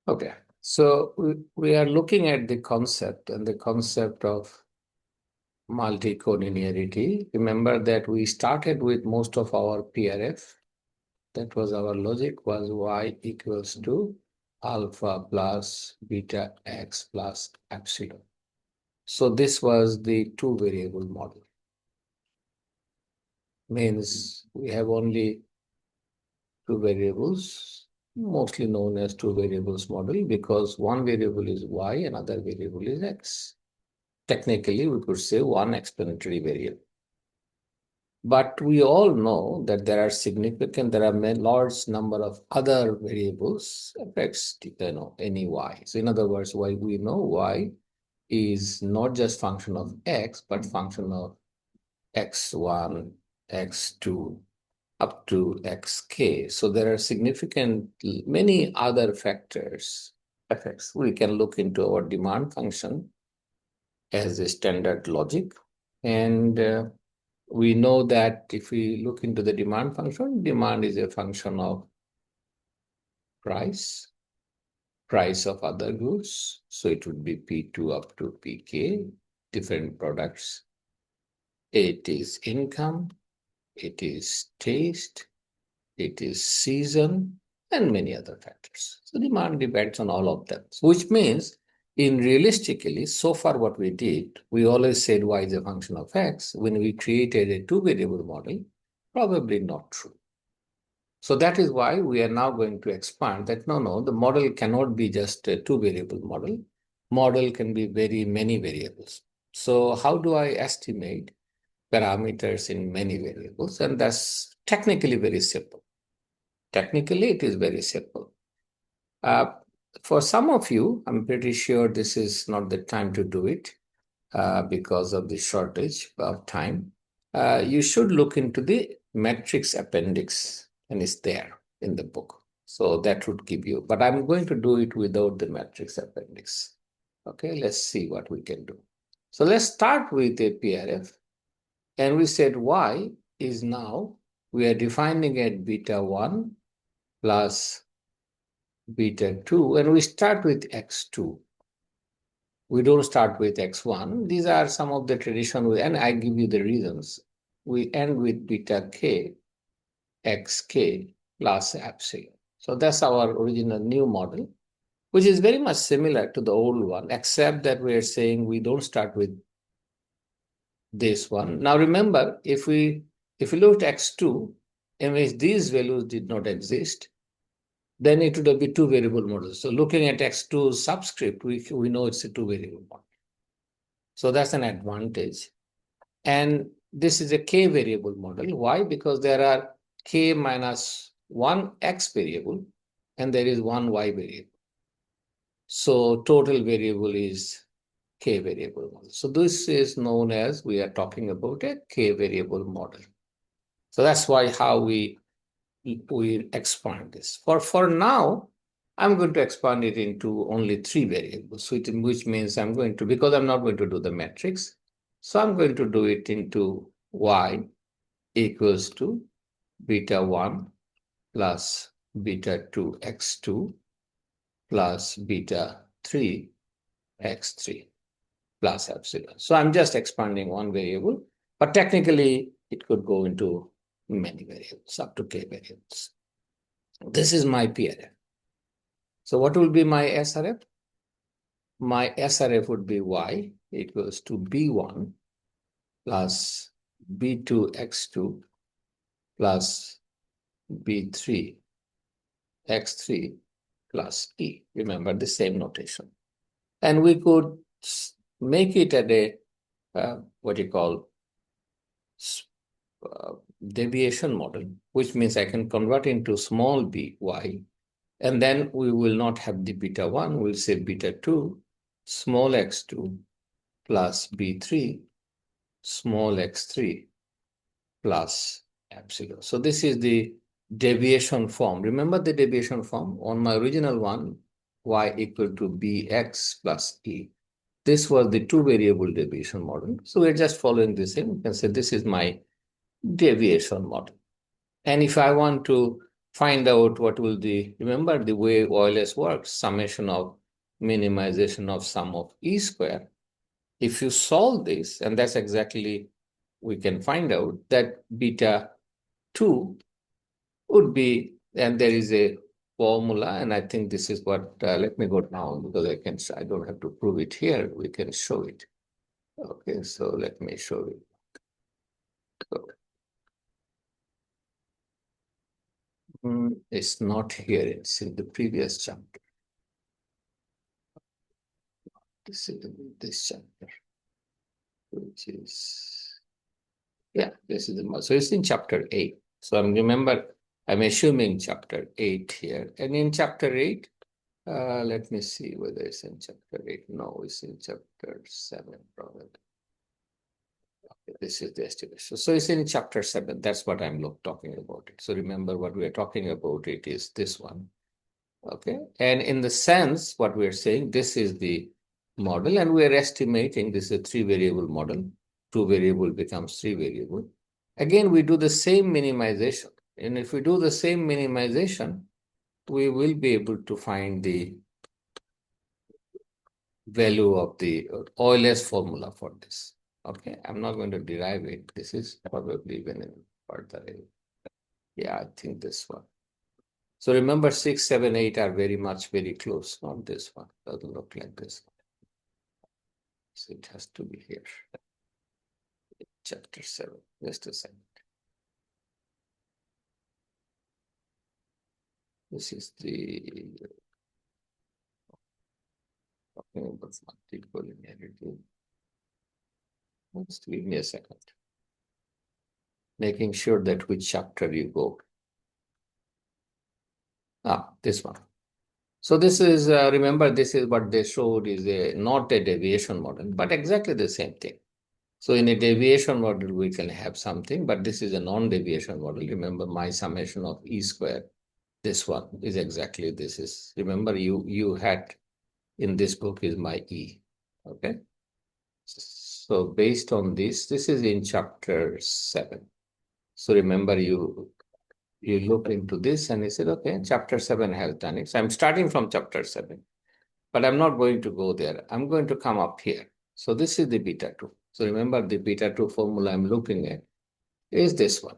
Okay, so we are looking at the concept and the concept of multicollinearity. Remember that we started with most of our PRF. That was our logic was y equals to alpha plus beta x plus epsilon. So this was the two variable model. Means we have only two variables, mostly known as two variables model because one variable is y, another variable is x. Technically, we could say one explanatory variable. But we all know that there are large number of other variables affects any y. So in other words, why we know y is not just function of x, but function of x1, x2, up to xk. So there are many other factors effects. We can look into our demand function as a standard logic. And we know that if we look into the demand function, demand is a function of price of other goods. So it would be P2 up to Pk, different products. It is income, it is taste, it is season, and many other factors. So demand depends on all of them, which means realistically, so far what we did, we always said y is a function of x. When we created a two-variable model, probably not true. So that is why we are now going to expand that no, the model cannot be just a two-variable model. Model can be very many variables. So how do I estimate parameters in many variables? And that's technically very simple. Technically, it is very simple. For some of you, I'm pretty sure this is not the time to do it because of the shortage of time. You should look into the matrix appendix, and it's there in the book. So that would give you, but I'm going to do it without the matrix appendix. Okay, let's see what we can do. So let's start with a PRF. And we said y is now, we are defining it beta 1 plus beta 2, and we start with x2. We don't start with x1. These are some of the tradition, and I give you the reasons. We end with beta k, xk plus epsilon. So that's our original new model, which is very much similar to the old one, except that we are saying we don't start with this one. Now remember, if we look at x2, in which these values did not exist, then it would be two variable model. So looking at x2 subscript, we know it's a two variable model. So that's an advantage. And this is a k variable model. Why? Because there are k minus one x variable and there is one y variable. So total variable is k variable model. So this is known as, we are talking about a k variable model. So that's why how we expand this. For now, I'm going to expand it into only three variables, which means I'm going to, because I'm not going to do the matrix, so I'm going to do it into y equals to beta 1 plus beta 2 x2 plus beta 3 x3 plus epsilon. So I'm just expanding one variable, but technically it could go into many variables, up to k variables. This is my PRF. So what will be my SRF? My SRF would be y equals to b1 plus b2 x2 plus b3 x3 plus e. Remember the same notation. And we could make it at a, what you call, deviation model, which means I can convert into small b y, and then we will not have the beta 1, we'll say beta 2, small x2 plus b3, small x3 plus epsilon. So this is the deviation form. Remember the deviation form? On my original one, y equal to bx plus e. This was the two variable deviation model. So we're just following the same. You can say this is my deviation model. And if I want to find out what will remember the way OLS works, summation of minimization of sum of E square. If you solve this, and that's exactly, we can find out that beta 2 would be, and there is a formula, and I think this is what, let me go down because I don't have to prove it here, we can show it. Okay, so let me show you. It's not here, it's in the previous chapter. This is this chapter, which is, yeah, this is the, so it's in chapter 8. So I'm assuming chapter 8 here. And in chapter 8, let me see whether it's in chapter 8. No, it's in chapter 7, probably. Okay, this is the estimation. So it's in chapter 7. That's what I'm talking about. So remember what we are talking about, it is this one. Okay, and in the sense, what we're saying, this is the model, and we're estimating this is a 3-variable model. 2 variable becomes 3 variable. Again, we do the same minimization. And if we do the same minimization, we will be able to find the value of the OLS formula for this. Okay, I'm not going to derive it. This is probably even further. Yeah, I think this one. So remember 6, 7, 8 are very close. Not this one. Doesn't look like this one. So it has to be here. Chapter 7. Just a second. This is the talking about multicollinearity. Just give me a second. Making sure that which chapter you go. This one. So this is, remember, this is what they showed is not a deviation model, but exactly the same thing. So in a deviation model, we can have something, but this is a non-deviation model. Remember my summation of E square, this one is exactly, this is, remember you had in this book is my E, okay? So based on this is in chapter 7. So remember you look into this and you said, okay, chapter 7 has done it. So I'm starting from chapter 7, but I'm not going to go there. I'm going to come up here. So this is the beta 2. So remember the beta 2 formula I'm looking at is this one.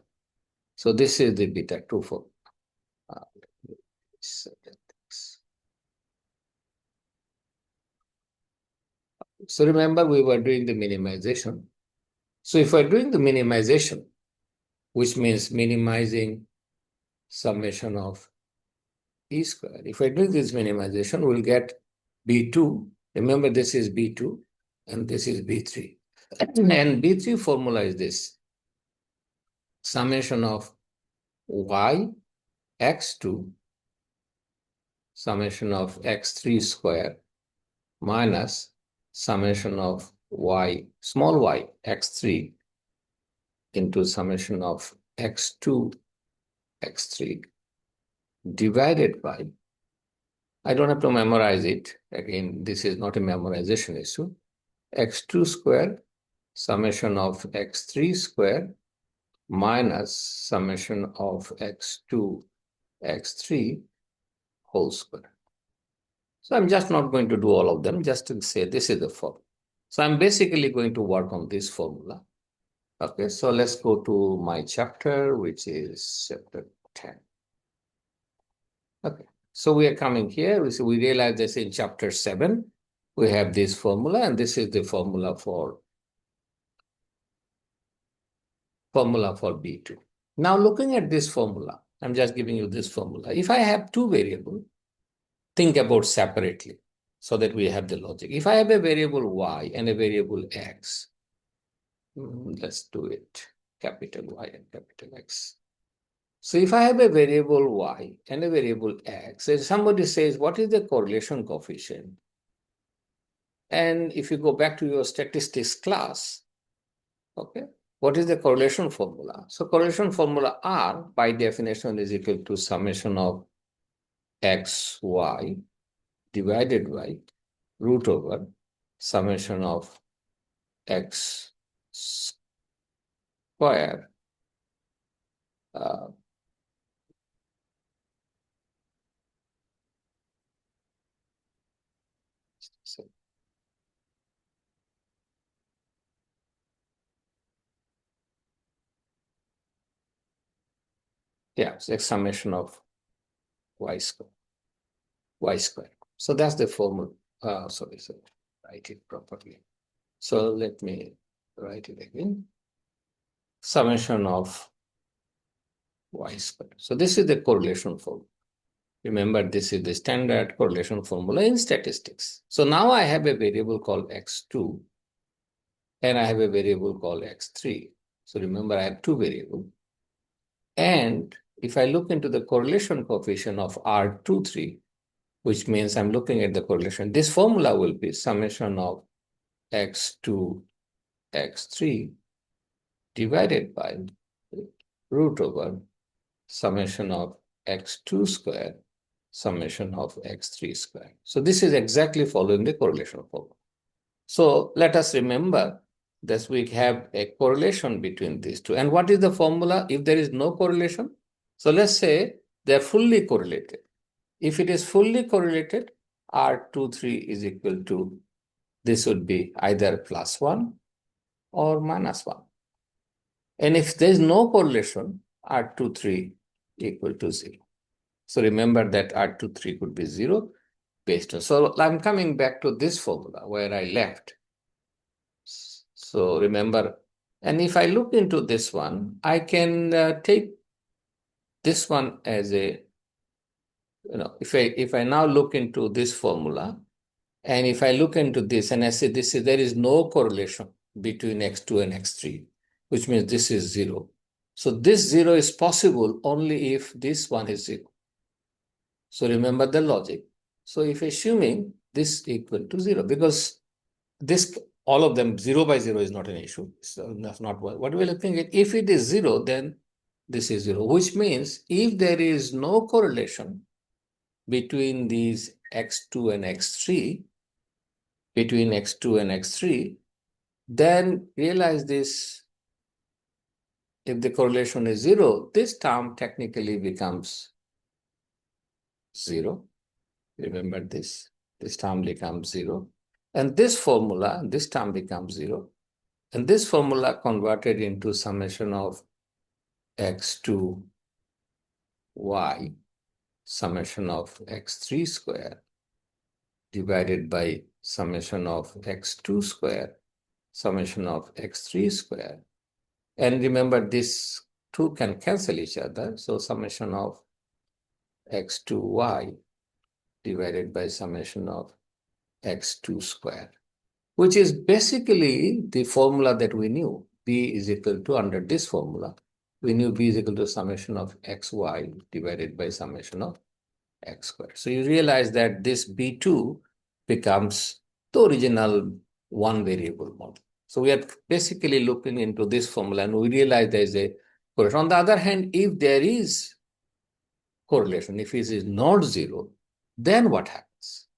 So this is the beta 2 formula. So remember we were doing the minimization. So if we're doing the minimization, which means minimizing summation of E square. If I do this minimization, we'll get B2. Remember, this is B2 and this is B3. And B3 formula is this. Summation of Y x2 summation of x3 square minus summation of y, small y, x3 into summation of x2, x3 divided by, I don't have to memorize it. Again, this is not a memorization issue. X2 square summation of x3 square minus summation of x2, x3 whole square. So I'm just not going to do all of them, just to say this is the formula. So I'm basically going to work on this formula. Okay, so let's go to my chapter, which is chapter 10. Okay, so we are coming here. We realize this in chapter 7. We have this formula, and this is the formula for B2. Now looking at this formula, I'm just giving you this formula. If I have 2 variables, think about separately so that we have the logic. If I have a variable y and a variable x, let's do it, capital Y and capital X. So if I have a variable y and a variable x, and somebody says, what is the correlation coefficient? And if you go back to your statistics class, okay, what is the correlation formula? So correlation formula R by definition is equal to summation of x, y divided by root over summation of x square So, yeah, it's a summation of y square. Y square. So that's the formula. Sorry, write it properly. So let me write it again. Summation of y square. So this is the correlation formula. Remember, this is the standard correlation formula in statistics. So now I have a variable called x2 and I have a variable called x3. So remember, I have two variables. And if I look into the correlation coefficient of R23, which means I'm looking at the correlation, this formula will be summation of x2, x3 divided by root over summation of x2 square, summation of x3 square. So this is exactly following the correlation formula. So let us remember that we have a correlation between these two. And what is the formula if there is no correlation? So let's say they're fully correlated. If it is fully correlated, R23 is equal to, this would be either +1 or -1. And if there is no correlation, R23 equal to 0. So remember that R23 could be 0 based on. So I'm coming back to this formula where I left. So remember, and if I look into this one, I can take this one as a, if I now look into this formula, and if I look into this and I say there is no correlation between x2 and x3, which means this is 0. So this 0 is possible only if this one is 0. So remember the logic. So if assuming this equal to 0, because this, all of them 0 by 0 is not an issue. So that's not what we're looking at. If it is 0, then this is 0, which means if there is no correlation between these x2 and x3, then realize this, if the correlation is 0, this term technically becomes 0. Remember this term becomes 0. And this formula, this term becomes 0. And this formula converted into summation of x2 y, summation of x3 square divided by summation of x2 square, summation of x3 square. And remember, these two can cancel each other. So summation of x2y divided by summation of x2 square, which is basically the formula that we knew. B is equal to, under this formula, we knew B is equal to summation of xy divided by summation of x squared. So you realize that this B2 becomes the original one variable model. So we are basically looking into this formula and we realize there is a correlation. On the other hand, if there is correlation, if it is not 0, then what happens?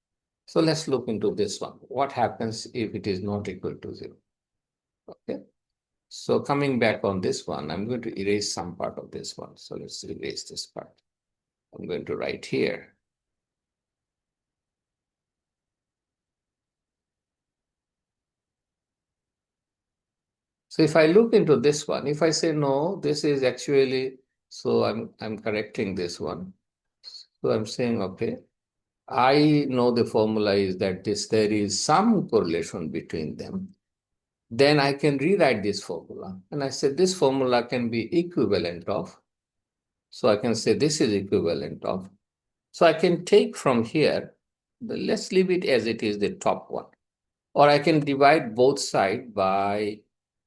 So let's look into this one. What happens if it is not equal to 0? Okay. So coming back on this one, I'm going to erase some part of this one. So let's erase this part. I'm going to write here. So if I look into this one, if I say no, this is actually, so I'm correcting this one. So I'm saying, okay, I know the formula is that there is some correlation between them. Then I can rewrite this formula. And I said this formula can be equivalent of, so I can say this is equivalent of. So I can take from here, let's leave it as it is, the top one. Or I can divide both sides by,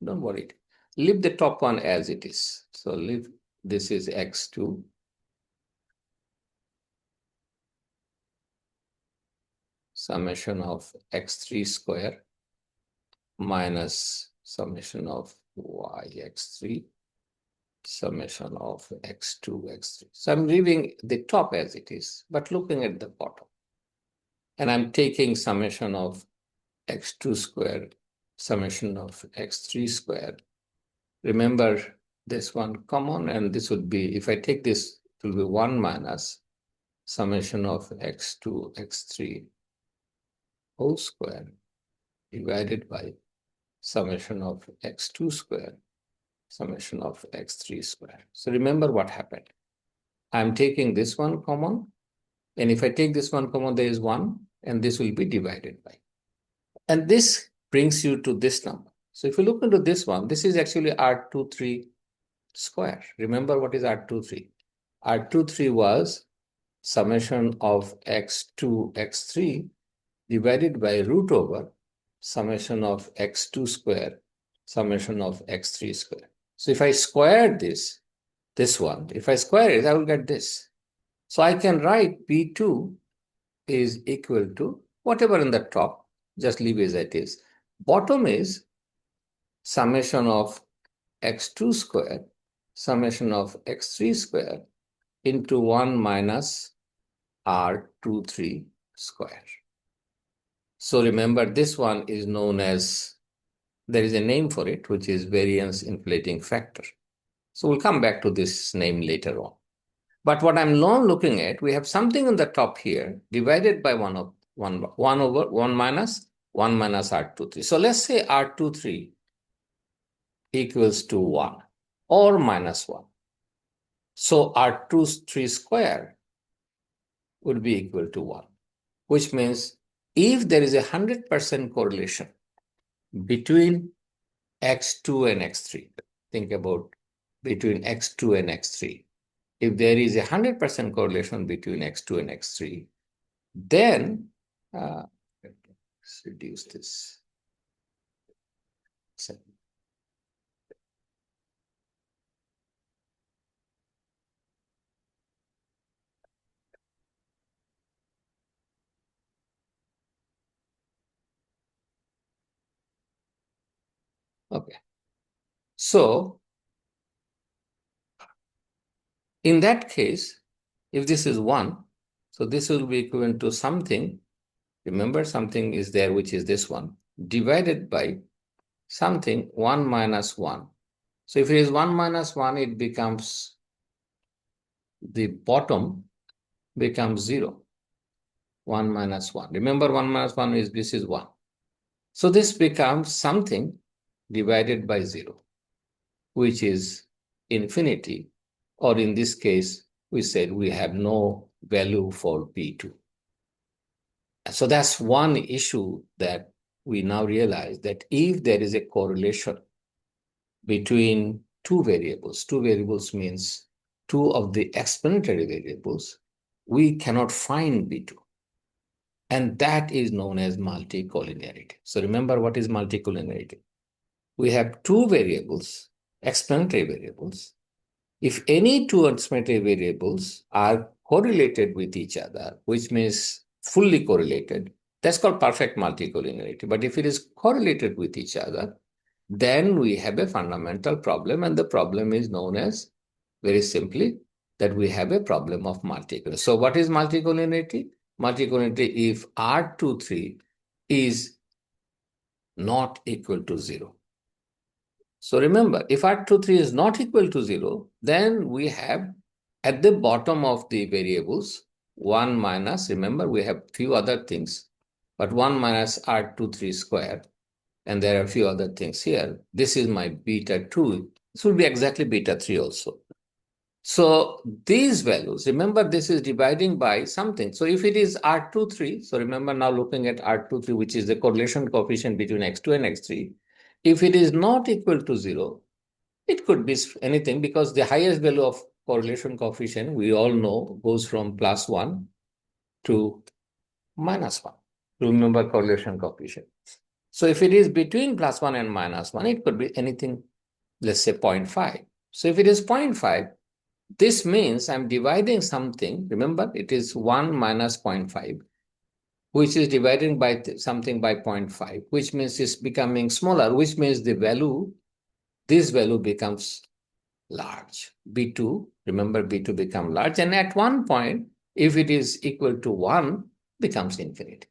don't worry, leave the top one as it is. So leave, this is x2 summation of x3 square minus summation of y x3 summation of x2 x3. So I'm leaving the top as it is, but looking at the bottom. And I'm taking summation of x2 square, summation of x3 square. Remember this one common, and this would be, if I take this, it will be 1 minus summation of x2, x3 whole square divided by summation of x2 square, summation of x3 square. So remember what happened. I'm taking this one common, and if I take this one common, there is 1, and this will be divided by. And this brings you to this number. So if you look into this one, this is actually R23 square. Remember what is R23? R23 was summation of x2, x3 divided by root over summation of x2 square, summation of x3 square. So if I square this one, if I square it, I will get this. So I can write P2 is equal to whatever in the top, just leave as it is. Bottom is summation of x2 square, summation of x3 square into 1 minus R23 square. So remember, this one is known as, there is a name for it, which is variance inflating factor. So we'll come back to this name later on. But what I'm now looking at, we have something on the top here divided by 1 over 1 minus R23. So let's say R23 equals to 1 or minus 1. So R23 square would be equal to 1, which means if there is a 100% correlation between x2 and x3, think about between x2 and x3. If there is a 100% correlation between x2 and x3, then let's reduce this. Okay. So in that case, if this is 1, so this will be equivalent to something. Remember, something is there, which is this one, divided by something 1 minus 1. So if it is 1 minus 1, it becomes, the bottom becomes 0. 1 minus 1. Remember, 1 minus 1 is, this is 1. So this becomes something divided by 0, which is infinity, or in this case, we said we have no value for P2. So that's one issue that we now realize, that if there is a correlation between two variables means two of the explanatory variables, we cannot find B2. And that is known as multicollinearity. So remember, what is multicollinearity? We have two variables, explanatory variables. If any two explanatory variables are correlated with each other, which means fully correlated, that's called perfect multicollinearity. But if it is correlated with each other, then we have a fundamental problem, and the problem is known as, very simply, that we have a problem of multicollinearity. So what is multicollinearity? Multicollinearity if R23 is not equal to 0. So remember, if R23 is not equal to 0, then we have at the bottom of the variables 1 minus, remember we have few other things, but 1 minus R23 square, and there are a few other things here. This is my beta 2. This will be exactly beta 3 also. So these values, remember this is dividing by something. So if it is R23, so remember now looking at R23, which is the correlation coefficient between x2 and x3, if it is not equal to 0, it could be anything, because the highest value of correlation coefficient, we all know, goes from +1 to -1. Remember correlation coefficient. So if it is between +1 and -1, it could be anything, let's say 0.5. So if it is 0.5, this means I'm dividing something, remember it is 1 minus 0.5, which is dividing by something by 0.5, which means it's becoming smaller, which means the value, this value becomes large. B2, remember B2 becomes large, and at one point, if it is equal to 1, becomes infinite.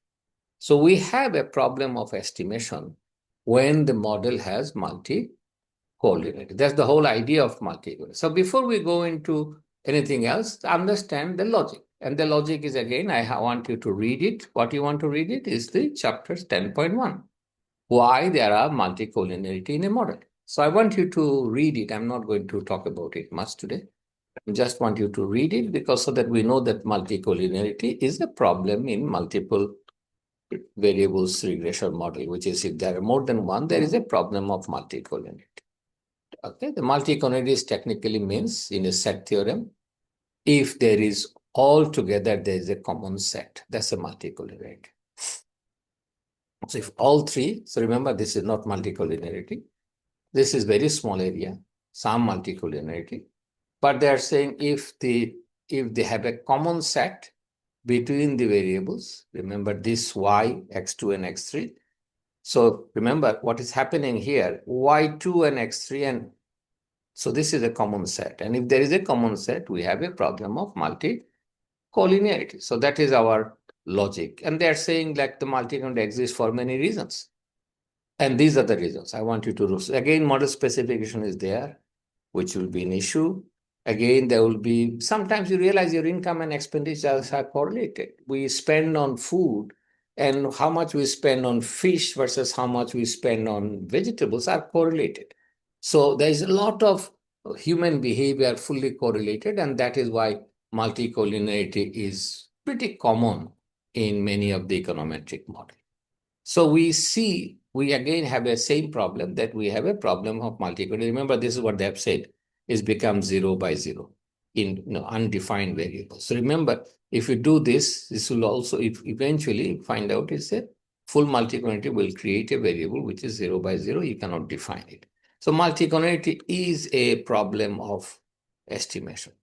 So we have a problem of estimation when the model has multicollinearity. That's the whole idea of multicollinearity. So before we go into anything else, understand the logic. And the logic is, again, want you to read it. What you want to read it is the chapter 10.1. Why there are multicollinearity in a model. So I want you to read it. I'm not going to talk about it much today. I just want you to read it because so that we know that multicollinearity is a problem in multiple variables regression model, which is if there are more than one, there is a problem of multicollinearity. Okay, the multicollinearity is technically means in a set theorem, if there is altogether there is a common set, that's a multicollinearity. So if all three, so remember this is not multicollinearity. This is very small area, some multicollinearity, but they are saying if they have a common set between the variables, remember this y, x2 and x3. So remember what is happening here, y2 and x3, and so this is a common set. And if there is a common set, we have a problem of multicollinearity. So that is our logic. And they're saying like the multicollinearity exists for many reasons. And these are the reasons I want you to do. So again, model specification is there, which will be an issue. Again, there will be, sometimes you realize your income and expenditures are correlated. We spend on food and how much we spend on fish versus how much we spend on vegetables are correlated. So there is a lot of human behavior fully correlated, and that is why multicollinearity is pretty common in many of the econometric models. So we again have a same problem that we have a problem of multicollinearity. Remember, this is what they have said, is become 0 by 0 in undefined variables. So remember, if you do this, this will also eventually find out is a full multicollinearity will create a variable which is 0 by 0. You cannot define it. So multicollinearity is a problem of estimation.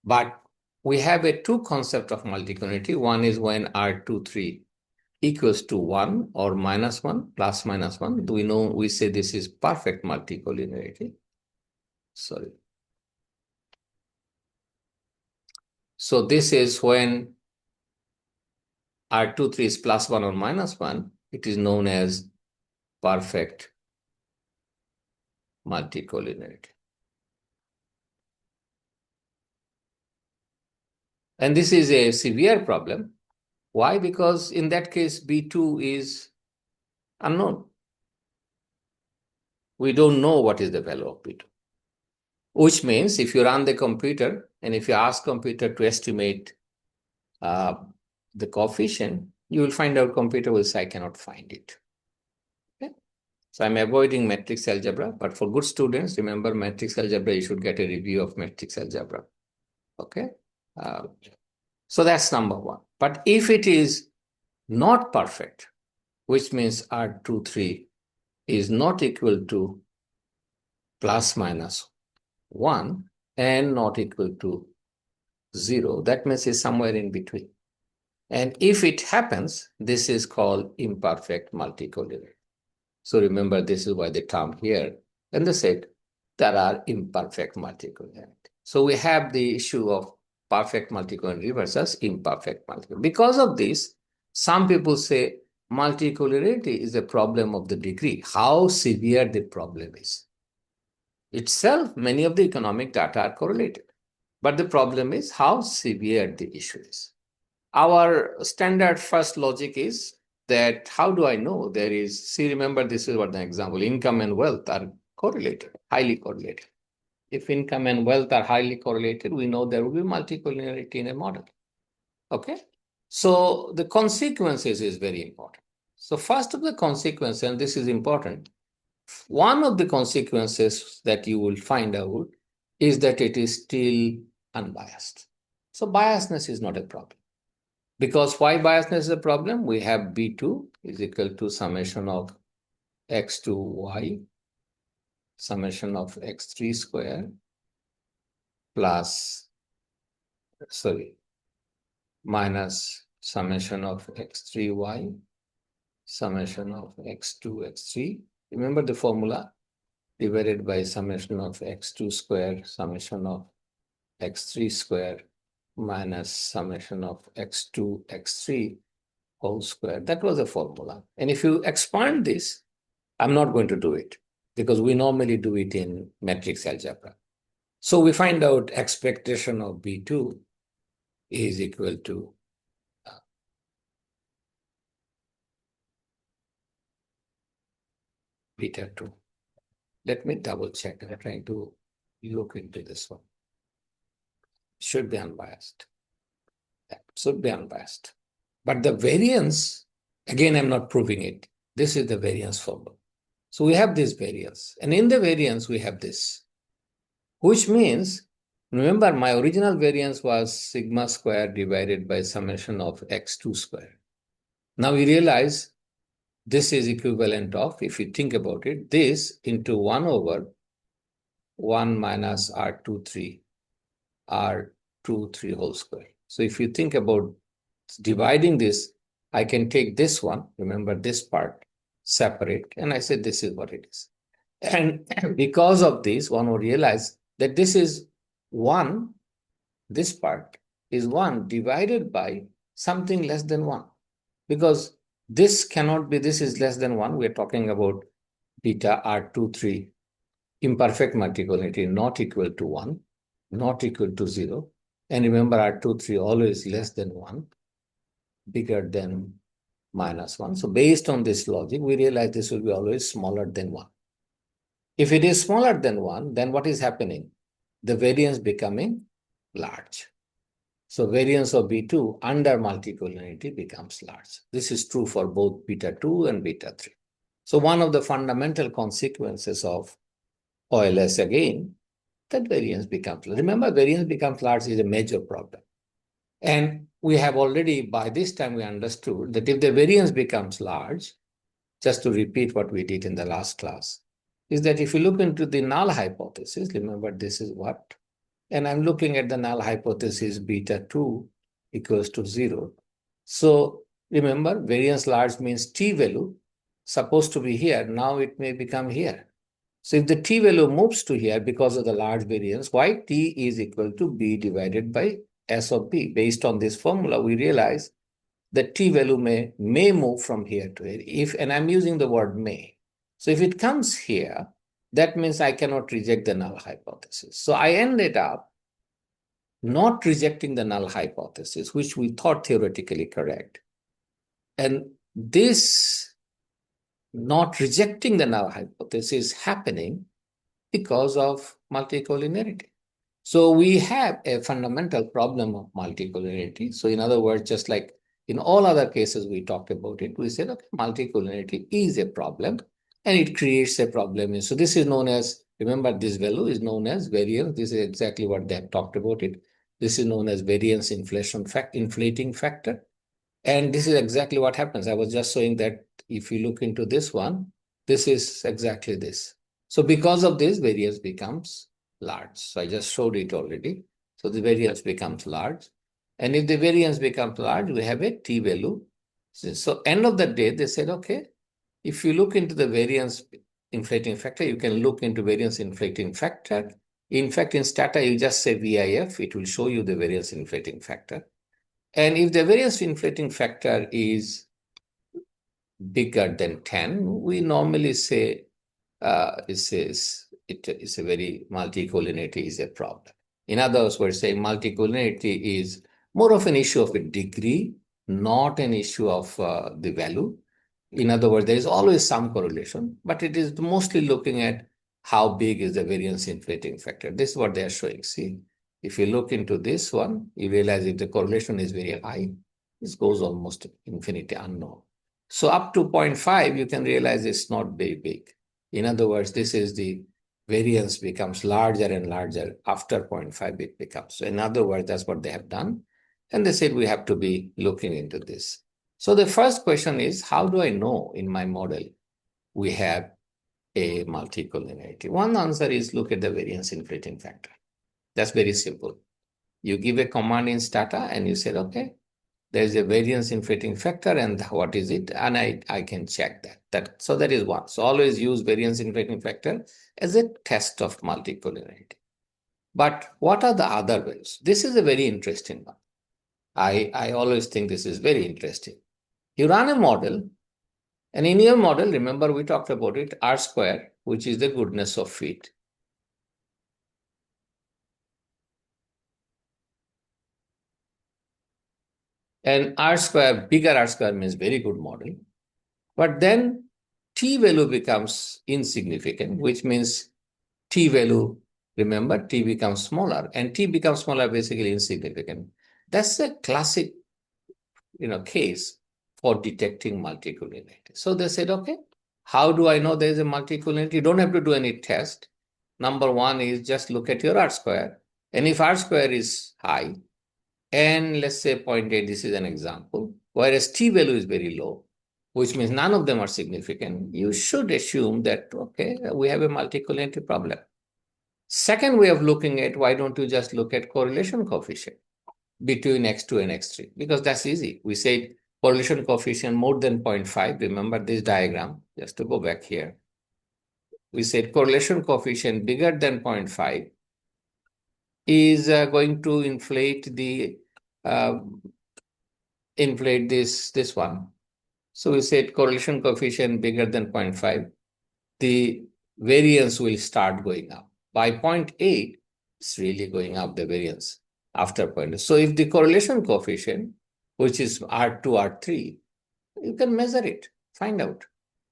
But we have a two concept of multicollinearity. One is when R23 equals to 1 or minus 1, plus minus 1. We say this is perfect multicollinearity. Sorry. So this is when R23 is plus 1 or minus 1, it is known as perfect multicollinearity. And this is a severe problem. Why? Because in that case, B2 is unknown. We don't know what is the value of B2. Which means if you run the computer and if you ask computer to estimate the coefficient, you will find out computer will say, I cannot find it. Okay? So I'm avoiding matrix algebra, but for good students, remember matrix algebra, you should get a review of matrix algebra. Okay? So that's number one. But if it is not perfect, which means R23 is not equal to plus minus 1 and not equal to 0, that means it's somewhere in between. And if it happens, this is called imperfect multicollinearity. So remember, this is why the term here. And they said there are imperfect multicollinearity. So we have the issue of perfect multicollinearity versus imperfect multicollinearity. Because of this, some people say multicollinearity is a problem of the degree, how severe the problem is. Itself, many of the economic data are correlated. But the problem is how severe the issue is. Our standard first logic is that how do I know there is, see, remember this is what the example, income and wealth are correlated, highly correlated. If income and wealth are highly correlated, we know there will be multicollinearity in a model. Okay? So the consequences is very important. So first of the consequences, and this is important, one of the consequences that you will find out is that it is still unbiased. So biasness is not a problem. Because why biasness is a problem? We have B2 is equal to summation of x to y, summation of x3 square plus, minus summation of x3y, summation of x2, x3. Remember the formula, divided by summation of x2 square, summation of x3 square minus summation of x2, x3 whole square. That was a formula. And if you expand this, I'm not going to do it because we normally do it in matrix algebra. So we find out expectation of B2 is equal to beta 2. Let me double check. I'm trying to look into this one. Should be unbiased. That should be unbiased. But the variance, again, I'm not proving it. This is the variance formula. So we have this variance. And in the variance, we have this, which means, remember, my original variance was sigma square divided by summation of x2 square. Now we realize this is equivalent of, if you think about it, this into 1 over 1 minus R23 whole square. So if you think about dividing this, I can take this one, remember this part, separate, and I say this is what it is. And because of this, one will realize that this is 1, this part is 1 divided by something less than 1. Because this cannot be, this is less than 1. We're talking about beta R23 imperfect multicollinearity not equal to 1, not equal to 0. And remember, R23 always less than 1, bigger than minus 1. So based on this logic, we realize this will be always smaller than 1. If it is smaller than 1, then what is happening? The variance becoming large. So variance of B2 under multicollinearity becomes large. This is true for both beta 2 and beta 3. So one of the fundamental consequences of OLS again, that variance becomes large. Remember, variance becomes large is a major problem. And we have already, by this time, we understood that if the variance becomes large, just to repeat what we did in the last class, is that if you look into the null hypothesis, remember this is what? And I'm looking at the null hypothesis beta 2 equals to 0. So remember, variance large means t value supposed to be here. Now it may become here. So if the t value moves to here because of the large variance, why t is equal to b divided by s of b. Based on this formula, we realize that t value may move from here to here. And I'm using the word may. So if it comes here, that means I cannot reject the null hypothesis. So I ended up not rejecting the null hypothesis, which we thought theoretically correct. And this not rejecting the null hypothesis is happening because of multicollinearity. So we have a fundamental problem of multicollinearity. So in other words, just like in all other cases we talked about it, we said, okay, multicollinearity is a problem and it creates a problem. So this is known as, remember this value is known as variance. This is exactly what they have talked about it. This is known as variance inflating factor. And this is exactly what happens. I was just showing that if you look into this one, this is exactly this. So because of this, variance becomes large. So I just showed it already. So the variance becomes large. And if the variance becomes large, we have a t value. So end of the day, they said, okay, if you look into the variance inflating factor, you can look into variance inflating factor. In fact, in Stata, you just say VIF, it will show you the variance inflating factor. And if the variance inflating factor is bigger than 10, we normally say it's a very multicollinearity is a problem. In other words, we're saying multicollinearity is more of an issue of a degree, not an issue of the value. In other words, there is always some correlation, but it is mostly looking at how big is the variance inflating factor. This is what they are showing. See, if you look into this one, you realize if the correlation is very high, this goes almost infinity unknown. So up to 0.5, you can realize it's not very big. In other words, this is the variance becomes larger and larger after 0.5 it becomes. So in other words, that's what they have done. And they said we have to be looking into this. So the first question is, how do I know in my model we have a multicollinearity? One answer is look at the variance inflating factor. That's very simple. You give a command in Stata and you said, okay, there's a variance inflating factor and what is it? And I can check that. So that is one. So always use variance inflating factor as a test of multicollinearity. But what are the other values? This is a very interesting one. I always think this is very interesting. You run a model, and in your model, remember we talked about it, R square, which is the goodness of fit. And R square, bigger R square means very good model. But then T value becomes insignificant, which means T value, remember, T becomes smaller, and T becomes smaller, basically insignificant. That's a classic, case for detecting multicollinearity. So they said, okay, how do I know there is a multicollinearity? You don't have to do any test. Number one is just look at your R square. And if R square is high, and let's say 0.8, this is an example, whereas T value is very low, which means none of them are significant, you should assume that, okay, we have a multicollinearity problem. Second way of looking at, why don't you just look at correlation coefficient between x2 and x3? Because that's easy. We said correlation coefficient more than 0.5. Remember this diagram, just to go back here. We said correlation coefficient bigger than 0.5 is going to inflate this one. So we said correlation coefficient bigger than 0.5, the variance will start going up. By 0.8, it's really going up, the variance after 0.8. So if the correlation coefficient, which is R2, R3, you can measure it, find out.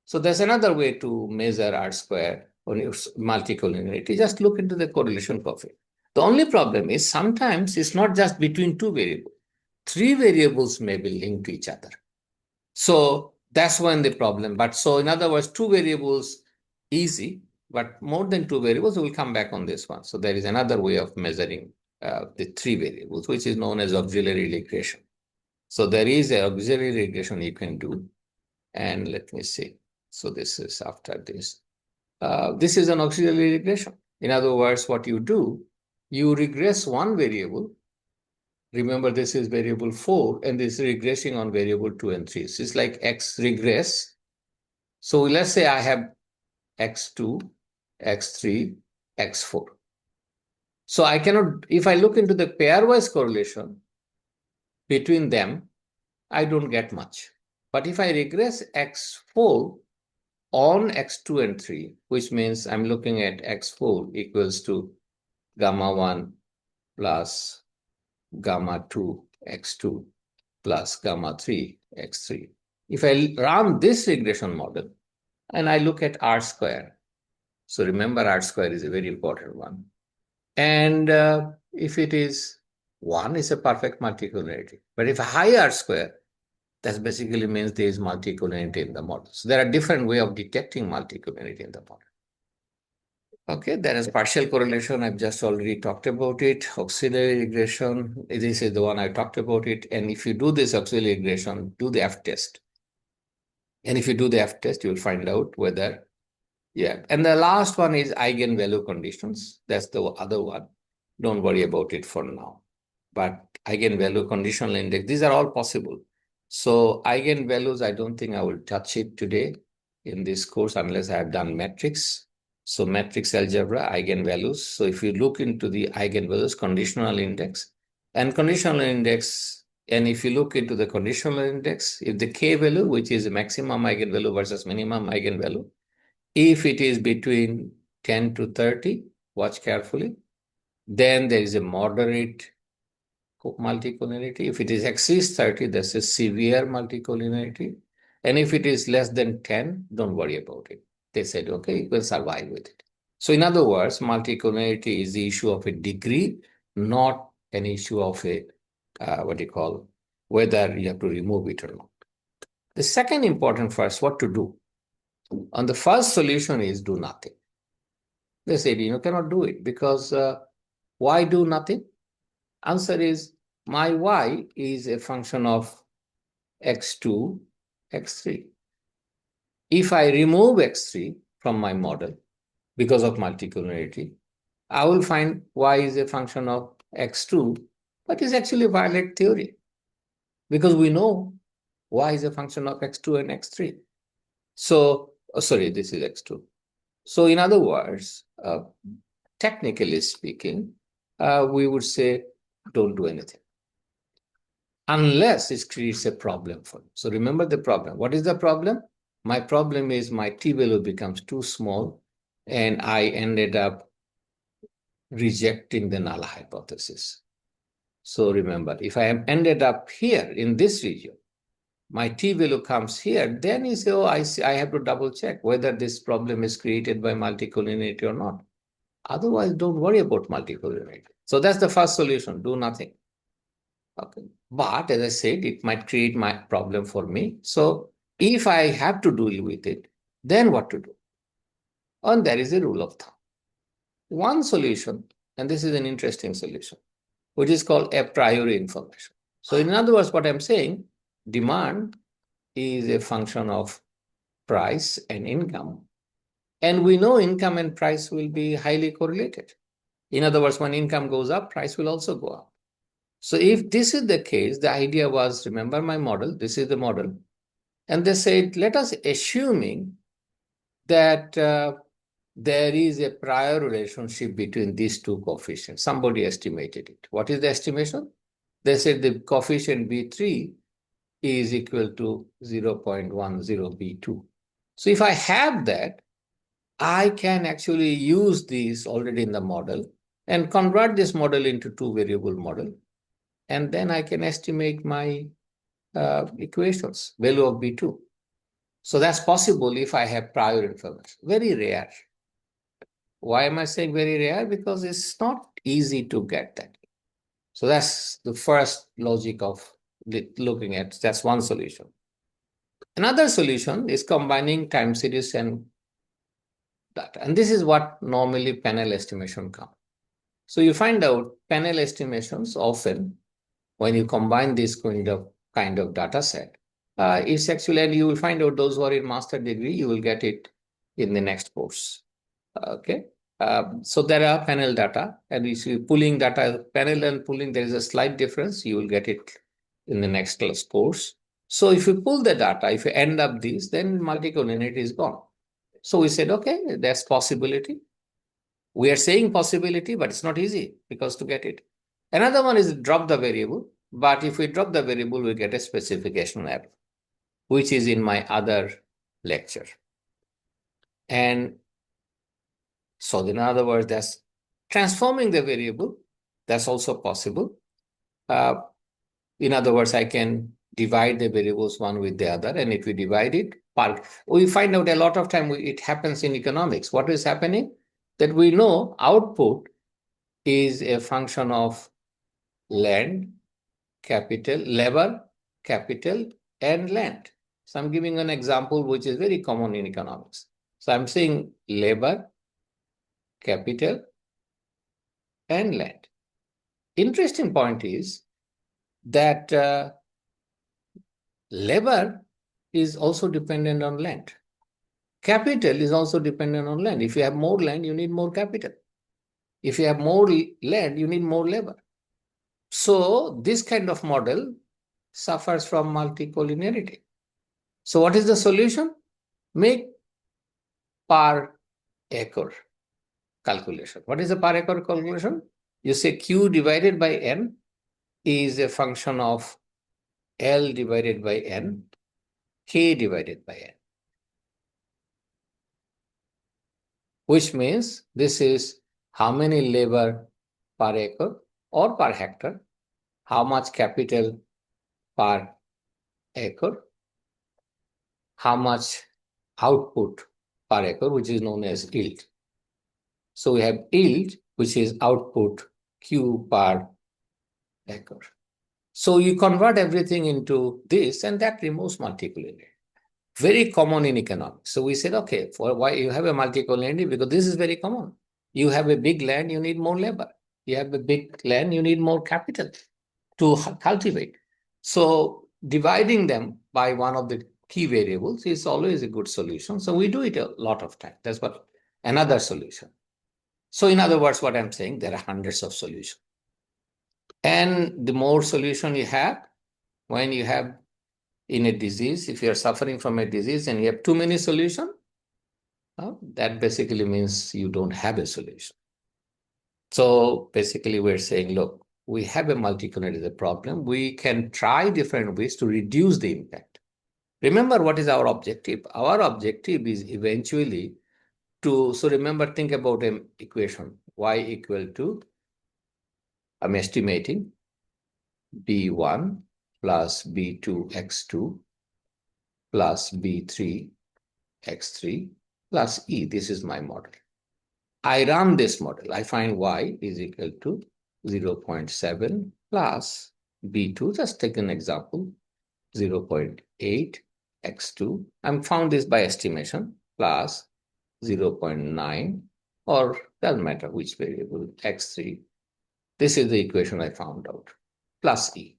So there's another way to measure R square on your multicollinearity. Just look into the correlation coefficient. The only problem is sometimes it's not just between two variables. Three variables may be linked to each other. So that's when the problem. But so in other words, two variables, easy, but more than two variables, we'll come back on this one. So there is another way of measuring the three variables, which is known as auxiliary regression. So there is an auxiliary regression you can do. And let me see. So this is after this. This is an auxiliary regression. In other words, what you do, you regress one variable. Remember, this is variable 4, and this is regressing on variable 2 and 3. So it's like x regress. So let's say I have x2, x3, x4. So I cannot, if I look into the pairwise correlation between them, I don't get much. But if I regress x4 on x2 and 3, which means I'm looking at x4 equals to gamma 1 plus gamma 2 x2 plus gamma 3 x3. If I run this regression model and I look at R square, so remember R square is a very important one. And if it is 1, it's a perfect multicollinearity. But if a high R square, that basically means there is multicollinearity in the model. So there are different ways of detecting multicollinearity in the model. Okay, there is partial correlation. I've just already talked about it. Auxiliary regression, this is the one I talked about it. And if you do this auxiliary regression, do the F test. And if you do the F test, you'll find out whether, yeah. And the last one is eigenvalue conditions. That's the other one. Don't worry about it for now. But eigenvalue, conditional index, these are all possible. So eigenvalues, I don't think I will touch it today in this course unless I have done metrics. So matrix algebra, eigenvalues. So if you look into the eigenvalues, conditional index, and conditional index, and if you look into the conditional index, if the k value, which is maximum eigenvalue versus minimum eigenvalue, if it is between 10 to 30, watch carefully, then there is a moderate multicollinearity. If it is exceeds 30, that's a severe multicollinearity. And if it is less than 10, don't worry about it. They said, okay, you can survive with it. So in other words, multicollinearity is the issue of a degree, not an issue of a, whether you have to remove it or not. The second important first, what to do. On the first solution is do nothing. They said, you cannot do it because why do nothing? Answer is my y is a function of x2, x3. If I remove x3 from my model because of multicollinearity, I will find y is a function of x2, but it's actually violate theory because we know y is a function of x2 and x3. So, sorry, this is x2. So in other words, technically speaking, we would say don't do anything unless it creates a problem for you. So remember the problem. What is the problem? My problem is my t value becomes too small and I ended up rejecting the null hypothesis. So remember, if I am ended up here in this region, my t value comes here, then you say, oh, I see, I have to double check whether this problem is created by multicollinearity or not. Otherwise, don't worry about multicollinearity. So that's the first solution, do nothing. Okay. But as I said, it might create my problem for me. So if I have to deal with it, then what to do? And there is a rule of thumb. One solution, and this is an interesting solution, which is called a priori information. So in other words, what I'm saying, demand is a function of price and income. And we know income and price will be highly correlated. In other words, when income goes up, price will also go up. So if this is the case, the idea was, remember my model, this is the model. And they said, let us assuming that there is a prior relationship between these two coefficients. Somebody estimated it. What is the estimation? They said the coefficient B3 is equal to 0.10 B2. So if I have that, I can actually use these already in the model and convert this model into two variable model. And then I can estimate my equations, value of B2. So that's possible if I have prior information. Very rare. Why am I saying very rare? Because it's not easy to get that. So that's the first logic of looking at, that's one solution. Another solution is combining time series and data. And this is what normally panel estimation comes. So you find out panel estimations often, when you combine this kind of data set, it's actually, and you will find out those who are in master degree, you will get it in the next course. Okay. So there are panel data, and if you pulling data, panel and pulling, there is a slight difference. You will get it in the next class course. So if you pull the data, if you end up this, then multicollinearity is gone. So we said, okay, there's possibility. We are saying possibility, but it's not easy because to get it. Another one is drop the variable. But if we drop the variable, we get a specification error, which is in my other lecture. And so in other words, that's transforming the variable. That's also possible. In other words, I can divide the variables one with the other. And if we divide it, we find out a lot of time it happens in economics. What is happening? That we know output is a function of land, capital, labor, capital, and land. So I'm giving an example which is very common in economics. So I'm saying labor, capital, and land. Interesting point is that labor is also dependent on land. Capital is also dependent on land. If you have more land, you need more capital. If you have more land, you need more labor. So this kind of model suffers from multicollinearity. So what is the solution? Make per acre calculation. What is the per acre calculation? You say Q divided by N is a function of L divided by N, K divided by N. Which means this is how many labor per acre or per hectare, how much capital per acre, how much output per acre, which is known as yield. So we have yield, which is output Q per acre. So you convert everything into this, and that removes multicollinearity. Very common in economics. So we said, okay, for why you have a multicollinearity? Because this is very common. You have a big land, you need more labor. You have a big land, you need more capital to cultivate. So dividing them by one of the key variables is always a good solution. So we do it a lot of time. That's what another solution. So in other words, what I'm saying, there are hundreds of solutions. And the more solution you have, when you have in a disease, if you're suffering from a disease and you have too many solutions, that basically means you don't have a solution. So basically we're saying, look, we have a multicollinearity problem. We can try different ways to reduce the impact. Remember, what is our objective? Our objective is eventually to, so remember, think about an equation, y equal to, I'm estimating, B1 plus B2 X2 plus B3 X3 plus E. This is my model. I run this model. I find Y is equal to 0.7 plus B2. Just take an example, 0.8 X2. I'm found this by estimation plus 0.9, or doesn't matter which variable, X3. This is the equation I found out, plus E.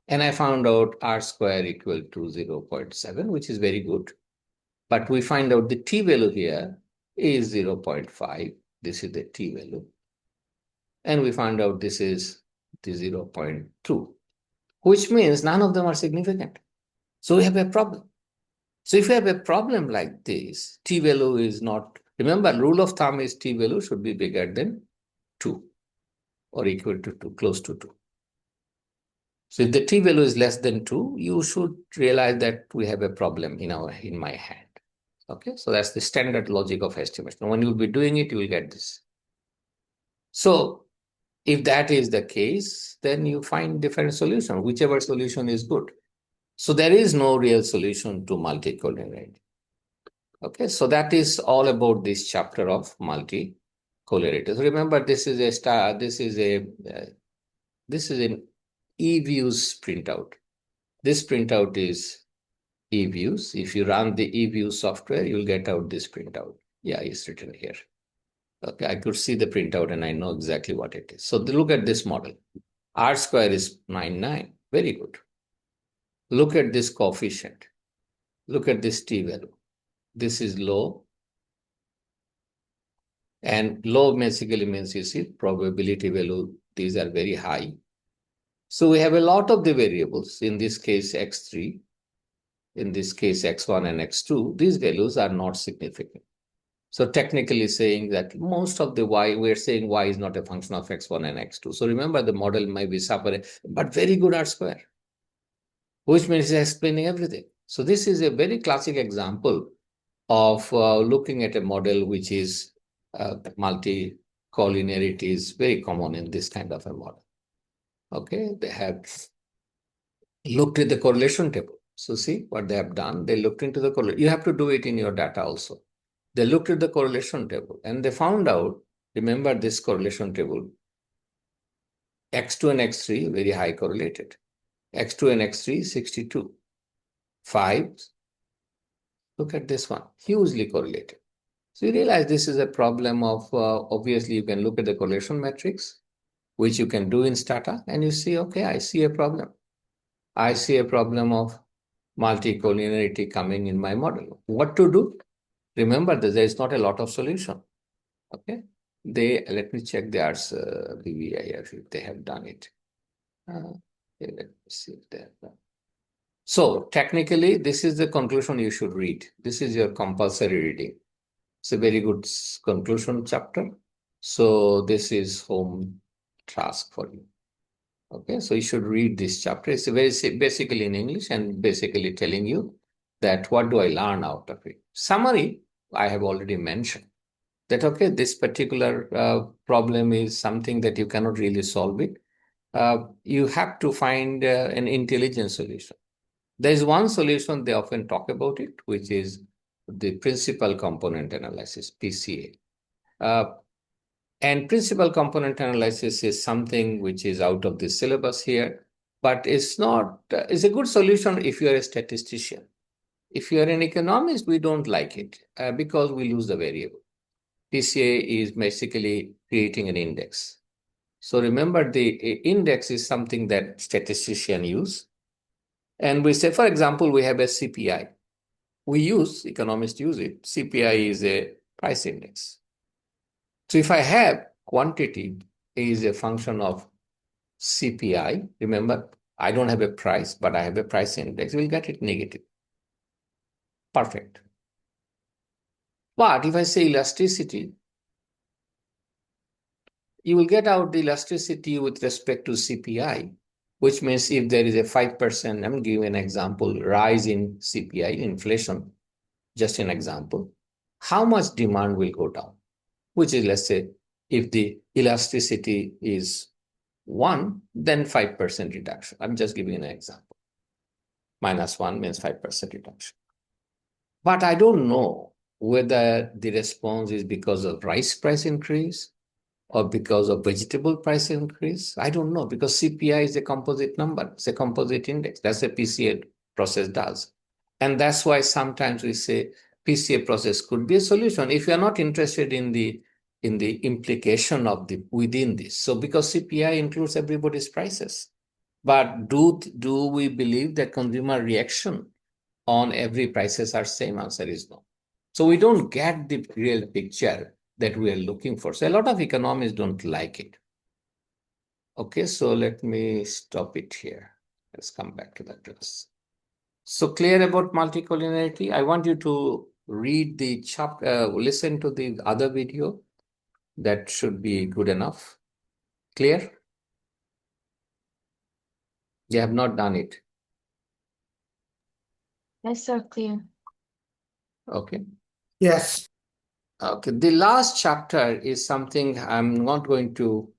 And I found out R square equal to 0.7, which is very good. But we find out the T value here is 0.5. This is the T value. And we find out this is the 0.2, which means none of them are significant. So we have a problem. So if you have a problem like this, T value is not, remember, rule of thumb is T value should be bigger than 2 or equal to 2, close to 2. So if the T value is less than 2, you should realize that we have a problem in my hand. Okay, so that's the standard logic of estimation. When you'll be doing it, you will get this. So if that is the case, then you find different solution, whichever solution is good. So there is no real solution to multicollinearity. Okay, so that is all about this chapter of multicollinearity. So remember, this is an eViews printout. This printout is eViews. If you run the eViews software, you'll get out this printout. Yeah, it's written here. Okay, I could see the printout and I know exactly what it is. So look at this model. R square is 99. Very good. Look at this coefficient. Look at this T value. This is low. And low basically means, you see, probability value, these are very high. So we have a lot of the variables, in this case X3, in this case X1 and X2, these values are not significant. So technically saying that most of the Y, we're saying Y is not a function of X1 and X2. So remember, the model might be separate, but very good R square, which means it's explaining everything. So this is a very classic example of looking at a model which is multicollinearity is very common in this kind of a model. Okay, they have looked at the correlation table. So see what they have done. They looked into the correlation. You have to do it in your data also. They looked at the correlation table and they found out, remember this correlation table, X2 and X3 very high correlated. X2 and X3 62. 5, look at this one, hugely correlated. So you realize this is a problem of, obviously you can look at the correlation matrix, which you can do in Stata, and you see, okay, I see a problem. I see a problem of multicollinearity coming in my model. What to do? Remember that there is not a lot of solution. Okay, let me check their BVIF if they have done it. Okay, let me see if they have done. So technically, this is the conclusion you should read. This is your compulsory reading. It's a very good conclusion chapter. So this is home task for you. Okay, so you should read this chapter. It's basically in English and basically telling you that what do I learn out of it. Summary, I have already mentioned that, okay, this particular problem is something that you cannot really solve it. You have to find an intelligent solution. There is one solution they often talk about it, which is the principal component analysis, PCA. And principal component analysis is something which is out of the syllabus here, but it's not, it's a good solution if you're a statistician. If you're an economist, we don't like it because we lose the variable. PCA is basically creating an index. So remember, the index is something that statisticians use. And we say, for example, we have a CPI. Economists use it. CPI is a price index. So if I have quantity is a function of CPI, remember, I don't have a price, but I have a price index, we'll get it negative. Perfect. But if I say elasticity, you will get out the elasticity with respect to CPI, which means if there is a 5%, I'm giving an example, rise in CPI, inflation, just an example, how much demand will go down? Which is, let's say, if the elasticity is 1, then 5% reduction. I'm just giving an example. -1 means 5% reduction. But I don't know whether the response is because of rice price increase or because of vegetable price increase. I don't know, because CPI is a composite number. It's a composite index. That's a PCA process does. And that's why sometimes we say PCA process could be a solution if you're not interested in the implication of the within this. So because CPI includes everybody's prices. But do we believe that consumer reaction on every prices are same? Answer is no. So we don't get the real picture that we are looking for. So a lot of economists don't like it. Okay, so let me stop it here. Let's come back to the class. So clear about multicollinearity? I want you to read the chapter, listen to the other video. That should be good enough. Clear? You have not done it. Yes, sir, clear. Okay. Yes. Okay. The last chapter is something I'm not going to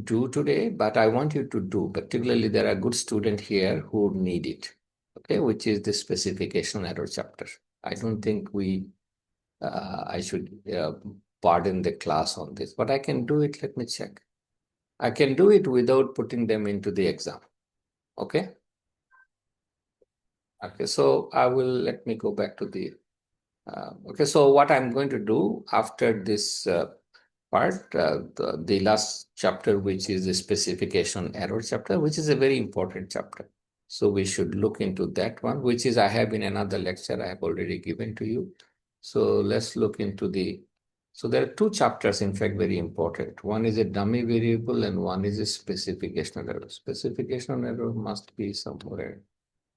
do today, but I want you to do. Particularly, there are good students here who need it. Okay, which is the specification error chapter. I don't think I should pardon the class on this, but I can do it. Let me check. I can do it without putting them into the exam. Okay. Okay, so let me go back to the, okay, so what I'm going to do after this part, the last chapter, which is the specification error chapter, which is a very important chapter. So we should look into that one, which is I have in another lecture I have already given to you. So let's look into so there are two chapters, in fact, very important. One is a dummy variable and one is a specification error. Specification error must be somewhere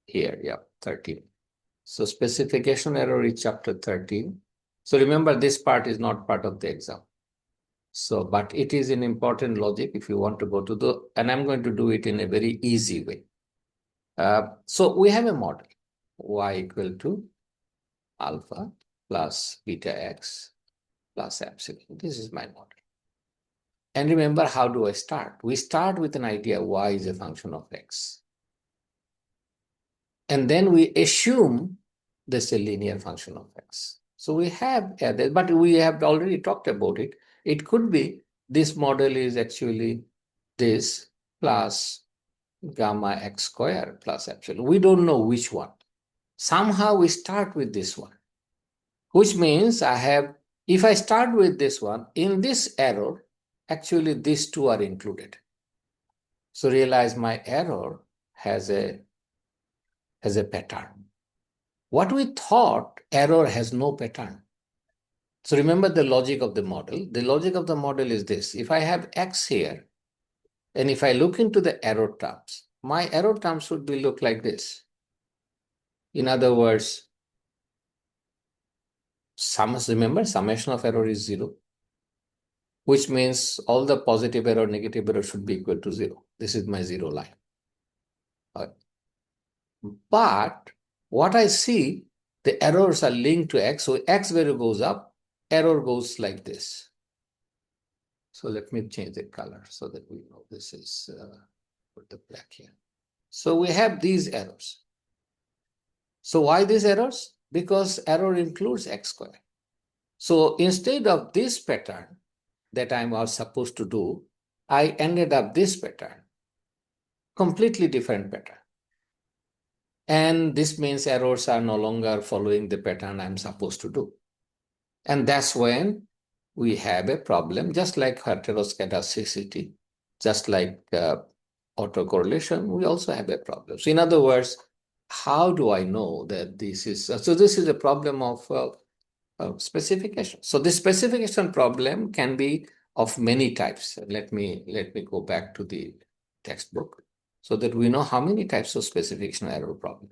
here, yeah, 13. So specification error is chapter 13. So remember, this part is not part of the exam. So, but it is an important logic if you want to go to and I'm going to do it in a very easy way. So we have a model, y equal to alpha plus beta x plus epsilon. This is my model. And remember, how do I start? We start with an idea y is a function of x. And then we assume this is a linear function of x. So we have, but we have already talked about it. It could be this model is actually this plus gamma x square plus epsilon. We don't know which one. Somehow we start with this one, which means if I start with this one, in this error, actually these two are included. So realize my error has a pattern. What we thought, error has no pattern. So remember the logic of the model. The logic of the model is this. If I have x here, and if I look into the error terms, my error terms should look like this. In other words, remember, summation of error is 0, which means all the positive error, negative error should be equal to 0. This is my 0 line. But what I see, the errors are linked to x. So x value goes up, error goes like this. So let me change the color so that we know this is, put the black here. So we have these errors. So why these errors? Because error includes x squared. So instead of this pattern that I was supposed to do, I ended up this pattern, completely different pattern. And this means errors are no longer following the pattern I'm supposed to do. And that's when we have a problem, just like heteroscedasticity, just like autocorrelation, we also have a problem. So in other words, how do I know that this is, so this is a problem of specification. So this specification problem can be of many types. Let me go back to the textbook so that we know how many types of specification error problem.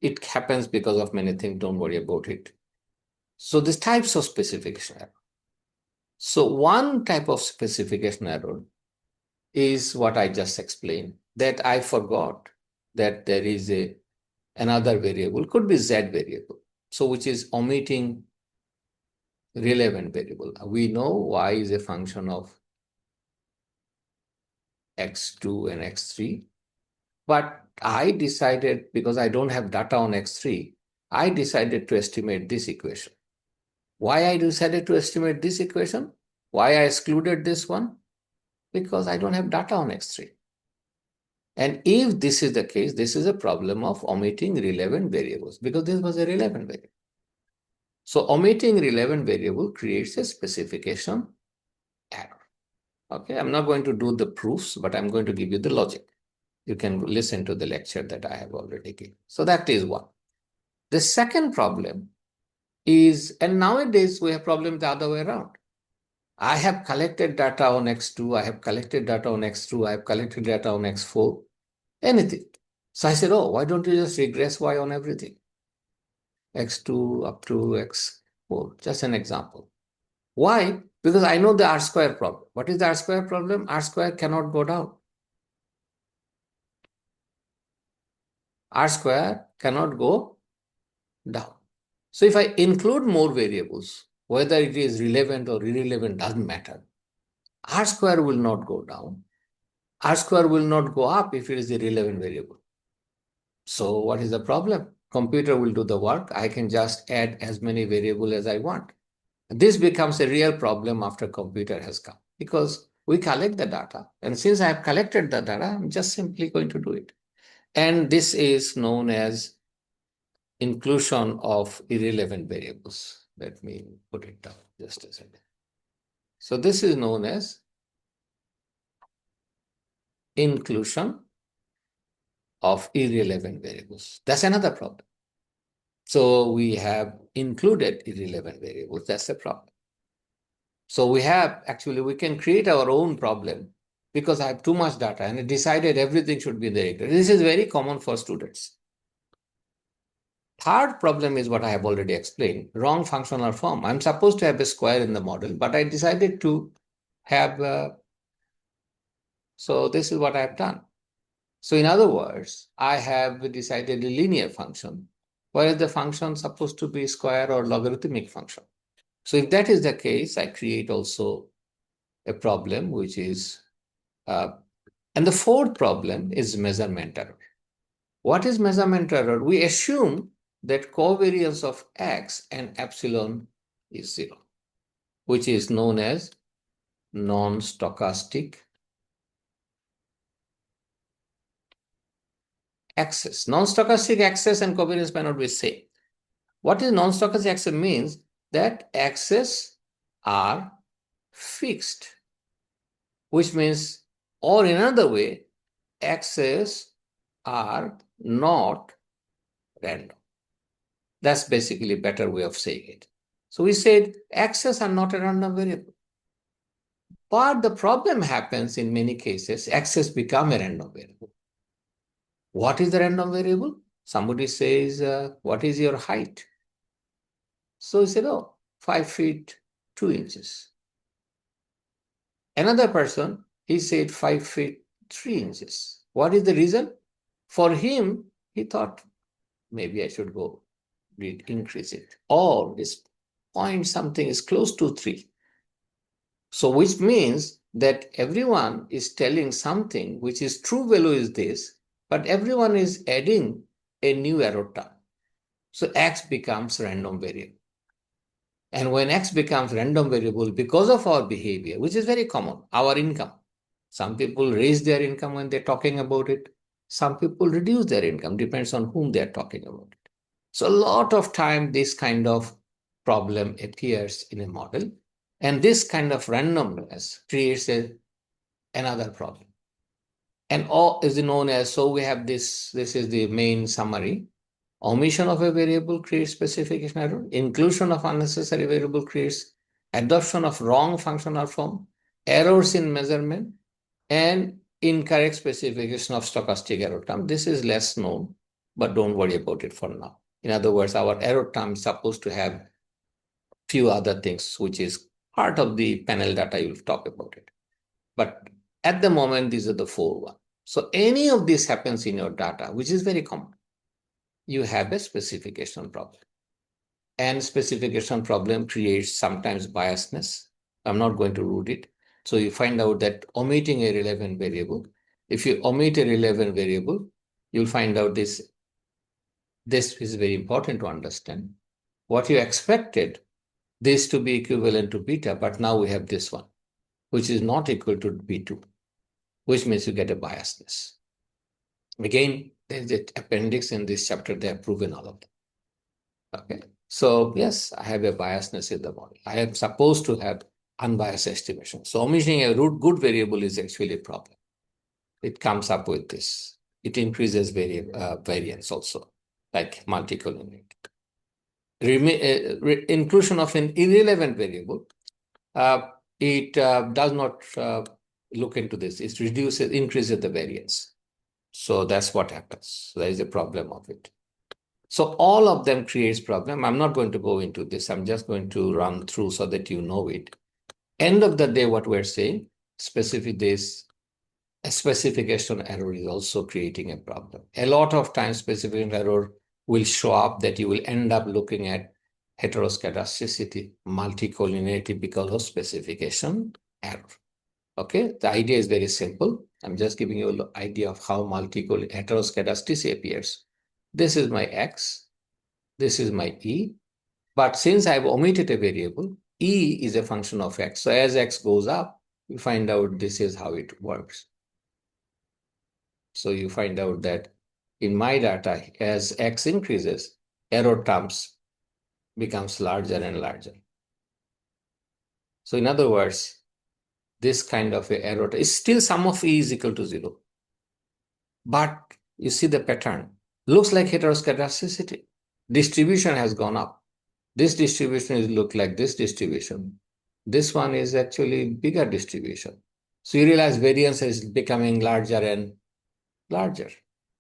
It happens because of many things, don't worry about it. So these types of specification error. So one type of specification error is what I just explained, that I forgot that there is another variable, could be z variable, so which is omitting relevant variable. We know y is a function of x2 and x3. But I decided, because I don't have data on x3, I decided to estimate this equation. Why I decided to estimate this equation? Why I excluded this one? Because I don't have data on x3. And if this is the case, this is a problem of omitting relevant variables, because this was a relevant variable. So omitting relevant variable creates a specification error. Okay, I'm not going to do the proofs, but I'm going to give you the logic. You can listen to the lecture that I have already given. So that is one. The second problem is, and nowadays we have problem the other way around. I have collected data on x2, I have collected data on x2, I have collected data on x4, anything. So I said, oh, why don't you just regress y on everything? X2 up to x4, just an example. Why? Because I know the R square problem. What is the R square problem? R square cannot go down. R square cannot go down. So if I include more variables, whether it is relevant or irrelevant doesn't matter. R square will not go down. R square will not go up if it is a relevant variable. So what is the problem? Computer will do the work. I can just add as many variables as I want. This becomes a real problem after computer has come, because we collect the data. And since I have collected the data, I'm just simply going to do it. And this is known as inclusion of irrelevant variables. Let me put it down just a second. So this is known as inclusion of irrelevant variables. That's another problem. So we have included irrelevant variables. That's the problem. So we can create our own problem, because I have too much data and I decided everything should be there. This is very common for students. Third problem is what I have already explained, wrong functional form. I'm supposed to have a square in the model, but I decided to have, so this is what I have done. So in other words, I have decided a linear function, whereas the function is supposed to be square or logarithmic function. So if that is the case, I create also a problem which is, and the fourth problem is measurement error. What is measurement error? We assume that covariance of x and epsilon is 0, which is known as non-stochastic access. Non-stochastic access and covariance may not be same. What is non-stochastic access means? That access are fixed, which means, or in another way, access are not random. That's basically a better way of saying it. So we said access are not a random variable. But the problem happens in many cases, access become a random variable. What is the random variable? Somebody says, what is your height? So he said, oh, 5 feet 2 inches. Another person, he said 5 feet 3 inches. What is the reason? For him, he thought, maybe I should go increase it. Or this point something is close to 3. So which means that everyone is telling something which is true value is this, but everyone is adding a new error term. So x becomes random variable. And when x becomes random variable because of our behavior, which is very common, our income. Some people raise their income when they're talking about it. Some people reduce their income, depends on whom they're talking about it. So a lot of time this kind of problem appears in a model. And this kind of randomness creates another problem. And all is known as, so we have this is the main summary. Omission of a variable creates specification error. Inclusion of unnecessary variable creates adoption of wrong functional form, errors in measurement, and incorrect specification of stochastic error term. This is less known, but don't worry about it for now. In other words, our error term is supposed to have few other things, which is part of the panel data. You'll talk about it. But at the moment, these are the 4 ones. So any of this happens in your data, which is very common, you have a specification problem. And specification problem creates sometimes biasness. I'm not going to root it. So you find out that omitting a relevant variable, if you omit a relevant variable, you'll find out this. This is very important to understand. What you expected this to be equivalent to beta, but now we have this one, which is not equal to B2, which means you get a biasness. Again, there's an appendix in this chapter, they have proven all of that. Okay. So yes, I have a biasness in the model. I am supposed to have unbiased estimation. So omitting a good variable is actually a problem. It comes up with this. It increases variance also, like multicollinearity. Inclusion of an irrelevant variable, it does not look into this. It increases the variance. So that's what happens. There is a problem of it. So all of them creates problem. I'm not going to go into this. I'm just going to run through so that you know it. End of the day, what we're saying, a specification error is also creating a problem. A lot of times specification error will show up that you will end up looking at heteroscedasticity, multicollinearity because of specification error. Okay, the idea is very simple. I'm just giving you an idea of how heteroscedasticity appears. This is my X, this is my E, but since I've omitted a variable, E is a function of X. So as X goes up, you find out this is how it works. So you find out that in my data, as X increases, error terms becomes larger and larger. So in other words, this kind of a error is still sum of E is equal to 0. But you see the pattern. Looks like heteroscedasticity. Distribution has gone up. This distribution is look like this distribution. This one is actually bigger distribution. So you realize variance is becoming larger and larger.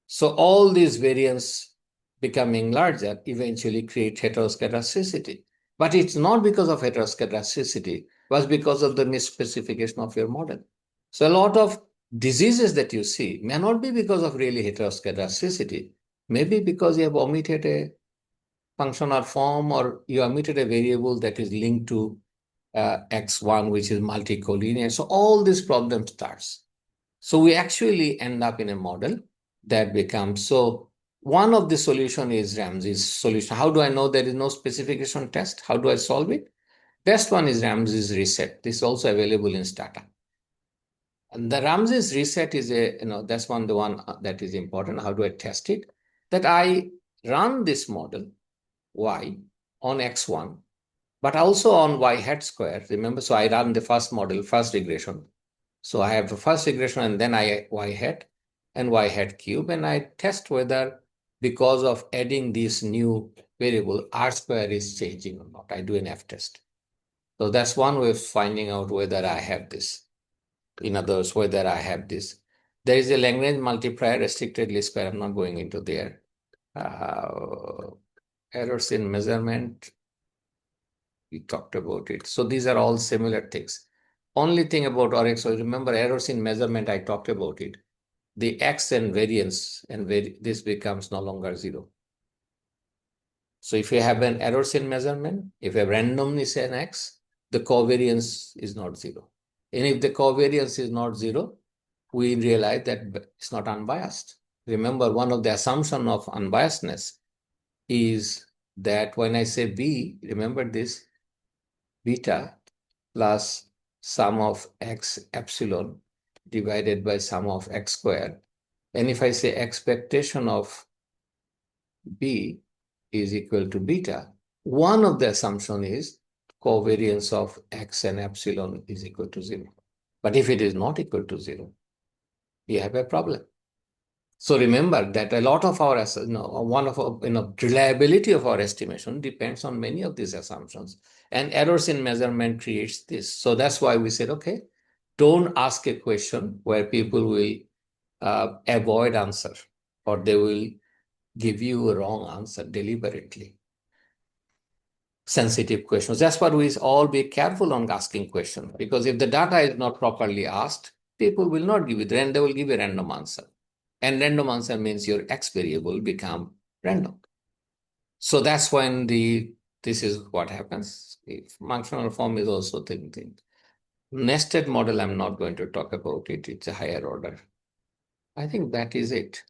So all these variance becoming larger eventually create heteroscedasticity. But it's not because of heteroscedasticity, it was because of the misspecification of your model. So a lot of diseases that you see may not be because of really heteroscedasticity, maybe because you have omitted a function or form, or you omitted a variable that is linked to x1, which is multicollinear. So all this problem starts. So we actually end up in a model that becomes, so one of the solution is Ramsey's solution. How do I know there is no specification test? How do I solve it? Best one is Ramsey's reset. This is also available in Stata. And the Ramsey's reset is that's the one that is important. How do I test it? That I run this model y on x1, but also on y hat square. Remember, so I run the first model, first regression. So I have the first regression and then y hat and y hat cube, and I test whether because of adding this new variable r square is changing or not. I do an F test. So that's one way of finding out whether I have this. In other words, whether I have this. There is a Lagrange multiplier, restricted least square. I'm not going into there. Errors in measurement, we talked about it. So these are all similar things. Only thing about RX, so remember errors in measurement, I talked about it. The X and variance, and this becomes no longer 0. So if you have an errors in measurement, if you have randomness in X, the covariance is not 0. And if the covariance is not 0, we realize that it's not unbiased. Remember, one of the assumptions of unbiasedness is that when I say B, remember this, beta plus sum of x epsilon divided by sum of x squared. And if I say expectation of B is equal to beta, one of the assumption is covariance of x and epsilon is equal to 0. But if it is not equal to 0, you have a problem. So remember that a lot of our, reliability of our estimation depends on many of these assumptions, and errors in measurement creates this. So that's why we said, okay, don't ask a question where people will avoid answer, or they will give you a wrong answer deliberately. Sensitive questions. That's why we all be careful on asking questions, because if the data is not properly asked, people will not give it, then they will give a random answer. And random answer means your X variable become random. So that's when this is what happens. If functional form is also thing. Nested model, I'm not going to talk about it. It's a higher order. I think that is it.